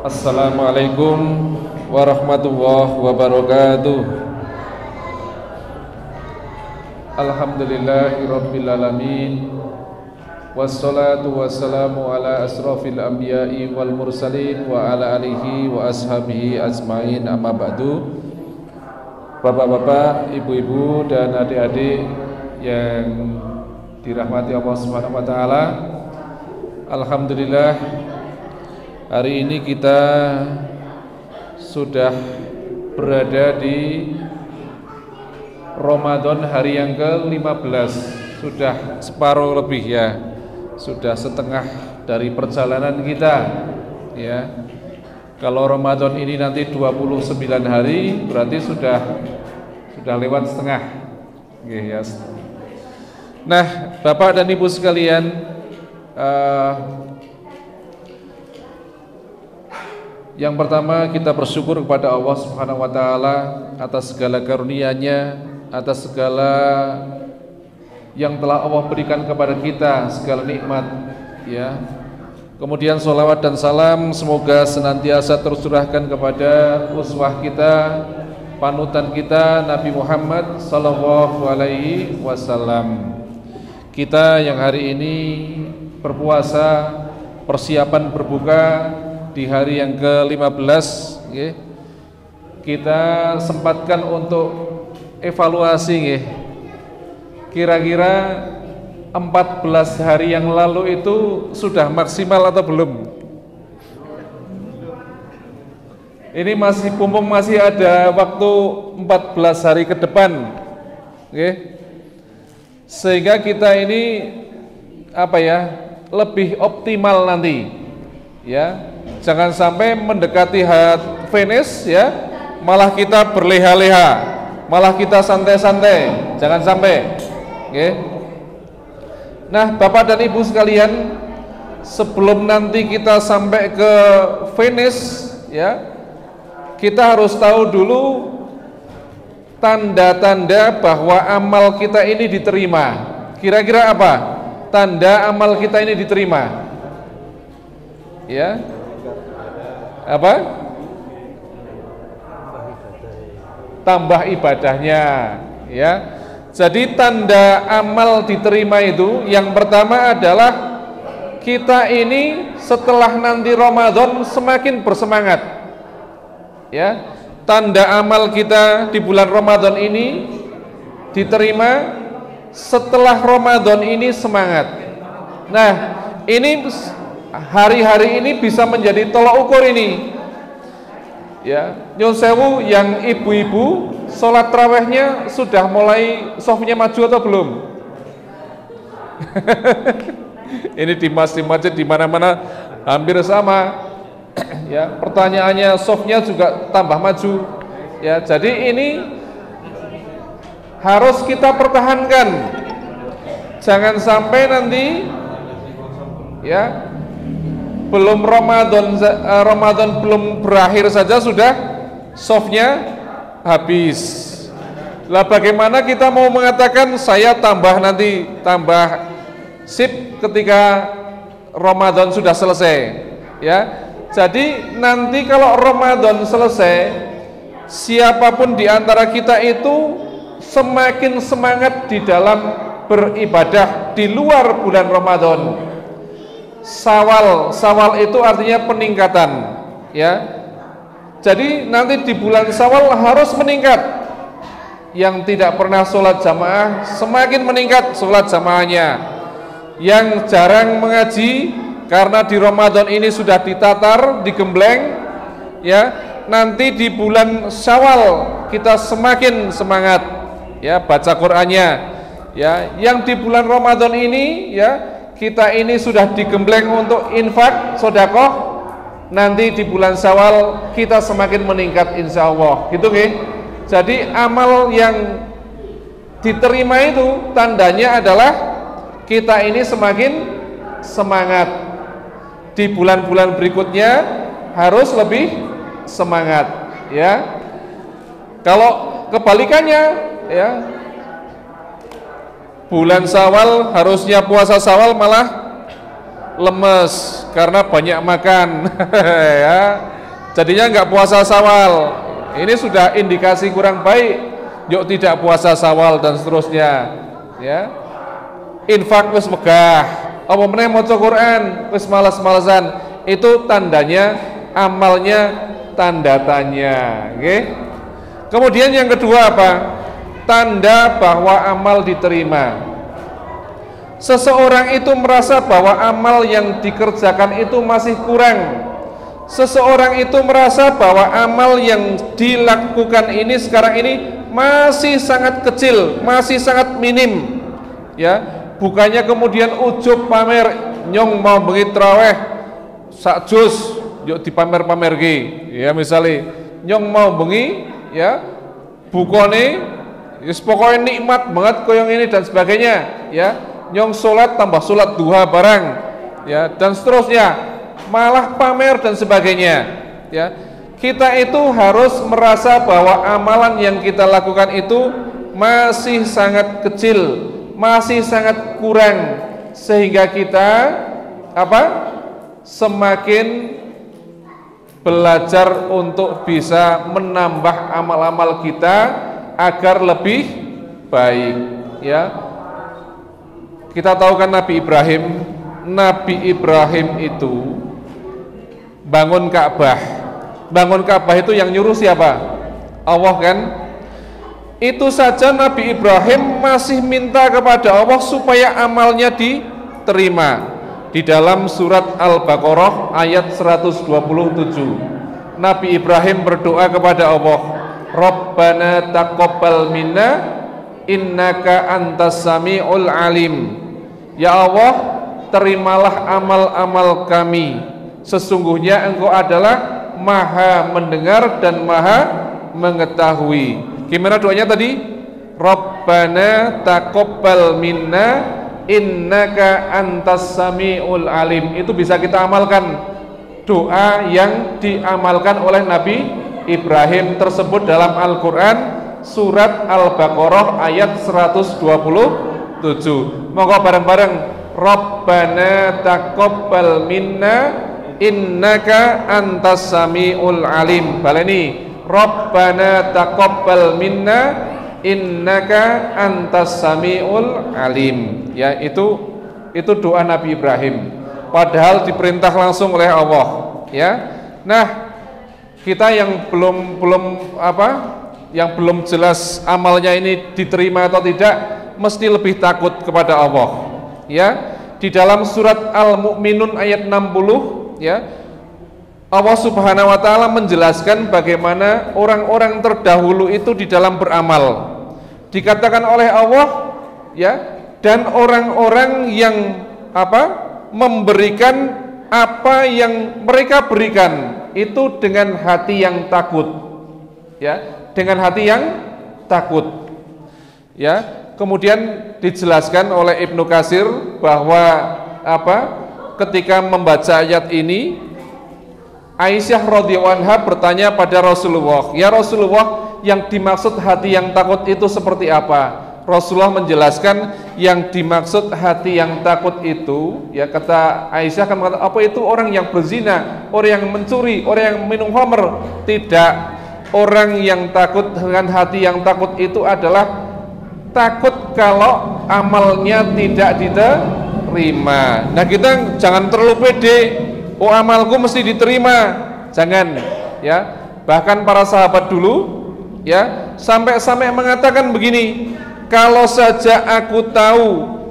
Assalamualaikum warahmatullahi wabarakatuh. Alhamdulillahirabbil alamin. Wassalatu wassalamu ala asrofil anbiya'i wal mursalin wa ala alihi wa ashabihi ajmain, amma ba'du. Bapak-bapak, ibu-ibu dan adik-adik yang dirahmati Allah Subhanahu wa taala. Alhamdulillah, hari ini kita sudah berada di Ramadan hari yang ke-15. Sudah separuh lebih ya. Sudah setengah dari perjalanan kita ya. Kalau Ramadan ini nanti 29 hari, berarti sudah lewat setengah. Ya. Nah, Bapak dan Ibu sekalian, yang pertama kita bersyukur kepada Allah Subhanahu wa taala atas segala karunia-Nya, atas segala yang telah Allah berikan kepada kita, segala nikmat ya. Kemudian sholawat dan salam semoga senantiasa tercurahkan kepada uswah kita, panutan kita, Nabi Muhammad sallallahu alaihi wasallam. Kita yang hari ini berpuasa, persiapan berbuka di hari yang ke-15 ya. Kita sempatkan untuk evaluasi ya. Kira-kira 14 hari yang lalu itu sudah maksimal atau belum? Ini masih mumpung masih ada waktu 14 hari ke depan, okay? Sehingga kita ini lebih optimal nanti, ya. Jangan sampai mendekati finish ya, malah kita berleha-leha, malah kita santai-santai, jangan sampai, okay? Nah, Bapak dan Ibu sekalian, sebelum nanti kita sampai ke finish ya, kita harus tahu dulu tanda-tanda bahwa amal kita ini diterima. Kira-kira apa tanda amal kita ini diterima? Ya, apa? Tambah ibadahnya ya. Jadi tanda amal diterima itu yang pertama adalah kita ini setelah nanti Ramadan semakin bersemangat ya. Tanda amal kita di bulan Ramadan ini diterima setelah Ramadan ini semangat. Nah, ini hari-hari ini bisa menjadi tolak ukur ini ya. Nyun sewu yang ibu-ibu sholat tarawihnya sudah mulai softnya maju atau belum? Ini di masjid di mana-mana hampir sama ya. Pertanyaannya softnya juga tambah maju ya. Jadi ini harus kita pertahankan, jangan sampai nanti ya belum Ramadan belum berakhir saja sudah softnya habis. Lah bagaimana kita mau mengatakan saya tambah sip ketika Ramadan sudah selesai ya. Jadi nanti kalau Ramadan selesai, siapapun di antara kita itu semakin semangat di dalam beribadah di luar bulan Ramadan. Sawal itu artinya peningkatan ya. Jadi nanti di bulan Syawal harus meningkat. Yang tidak pernah sholat jamaah semakin meningkat sholat jamaahnya. Yang jarang mengaji karena di Ramadan ini sudah ditatar, digembleng ya. Nanti di bulan Syawal kita semakin semangat ya baca Qur'annya ya. Yang di bulan Ramadan ini ya, kita ini sudah digembleng untuk infak, sedekah. Nanti di bulan Syawal kita semakin meningkat insya Allah gitu kan. Jadi amal yang diterima itu tandanya adalah kita ini semakin semangat. Di bulan-bulan berikutnya harus lebih semangat ya. Kalau kebalikannya ya, bulan Syawal harusnya puasa Syawal malah lemes karena banyak makan ya, jadinya nggak puasa Syawal. Ini sudah indikasi kurang baik, yuk tidak puasa Syawal dan seterusnya ya. Infak wis megah, apa meneh maca Quran wis malas-malesan, itu tandanya amalnya tanda tanya, okay? Kemudian yang kedua apa? Tanda bahwa amal diterima. Seseorang itu merasa bahwa amal yang dikerjakan itu masih kurang. Seseorang itu merasa bahwa amal yang dilakukan ini sekarang ini masih sangat kecil, masih sangat minim. Ya, bukannya kemudian ujub pamer, nyong mau bengi traweh sak jus, yuk dipamer-pamer ki. Ya misalnya nyong mau bengi ya bukone wis pokoknya nikmat banget koyong ini dan sebagainya ya, nyong sholat tambah sholat duha barang ya dan seterusnya, malah pamer dan sebagainya ya. Kita itu harus merasa bahwa amalan yang kita lakukan itu masih sangat kecil, masih sangat kurang, sehingga kita apa? Semakin belajar untuk bisa menambah amal-amal kita agar lebih baik ya. Kita tahu kan Nabi Ibrahim itu bangun Ka'bah. Bangun Ka'bah itu yang nyuruh siapa? Allah kan? Itu saja Nabi Ibrahim masih minta kepada Allah supaya amalnya diterima. Di dalam surat Al-Baqarah ayat 127, Nabi Ibrahim berdoa kepada Allah, Rabbana taqabbal minna innaka antas sami'ul alim. Ya Allah, terimalah amal-amal kami, sesungguhnya Engkau adalah Maha mendengar dan Maha mengetahui. Gimana doanya tadi? Rabbana taqabbal minna innaka antas sami'ul alim. Itu bisa kita amalkan, doa yang diamalkan oleh Nabi Ibrahim tersebut dalam Al-Quran surat Al-Baqarah ayat 127. Monggo bareng-bareng, Rabbana taqabbal minna innaka antas sami'ul alim. Baleni, Rabbana taqabbal minna innaka antas sami'ul alim. Ya, itu doa Nabi Ibrahim, padahal diperintah langsung oleh Allah ya. Nah, kita yang belum jelas amalnya ini diterima atau tidak, mesti lebih takut kepada Allah ya. Di dalam surat Al-Mu'minun ayat 60 ya, Allah Subhanahu wa taala menjelaskan bagaimana orang-orang terdahulu itu di dalam beramal. Dikatakan oleh Allah ya, dan orang-orang yang memberikan apa yang mereka berikan itu dengan hati yang takut ya, dengan hati yang takut ya. Kemudian dijelaskan oleh Ibnu Katsir bahwa ketika membaca ayat ini, Aisyah radhiyallahu anha bertanya pada Rasulullah, "Ya Rasulullah, yang dimaksud hati yang takut itu seperti apa?" Rasulullah menjelaskan yang dimaksud hati yang takut itu, ya kata Aisyah kan mengatakan, apa itu orang yang berzina, orang yang mencuri, orang yang minum khamr? Tidak. Orang yang takut dengan hati yang takut itu adalah takut kalau amalnya tidak diterima. Nah, kita jangan terlalu pede, oh amalku mesti diterima, jangan ya. Bahkan para sahabat dulu ya sampai mengatakan begini, kalau saja aku tahu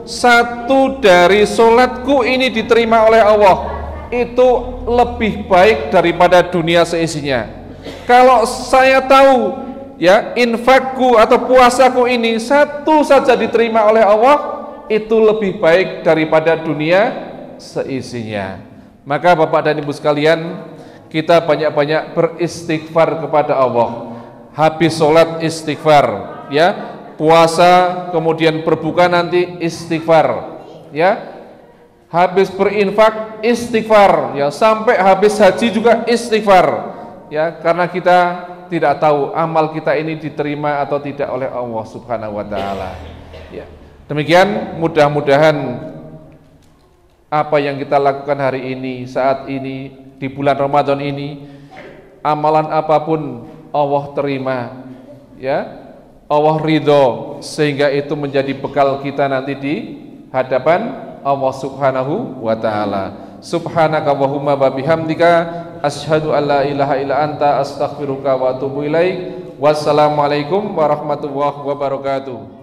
satu dari solatku ini diterima oleh Allah, itu lebih baik daripada dunia seisinya. Kalau saya tahu ya infakku atau puasaku ini satu saja diterima oleh Allah, itu lebih baik daripada dunia seisinya. Maka Bapak dan Ibu sekalian, kita banyak-banyak beristighfar kepada Allah. Habis sholat istighfar ya, puasa kemudian berbuka nanti istighfar ya, habis berinfak istighfar ya, sampai habis haji juga istighfar ya, karena kita tidak tahu amal kita ini diterima atau tidak oleh Allah Subhanahu wa taala ya. Demikian, mudah-mudahan apa yang kita lakukan hari ini, saat ini, di bulan Ramadan ini, amalan apapun Allah terima, ya, Allah ridho, sehingga itu menjadi bekal kita nanti di hadapan Allah Subhanahu wa Ta'ala. Subhanaka Allahumma wa bihamdika asyhadu an la ilaha illa anta astaghfiruka wa atubu ilaik. Wassalamualaikum warahmatullahi wabarakatuh.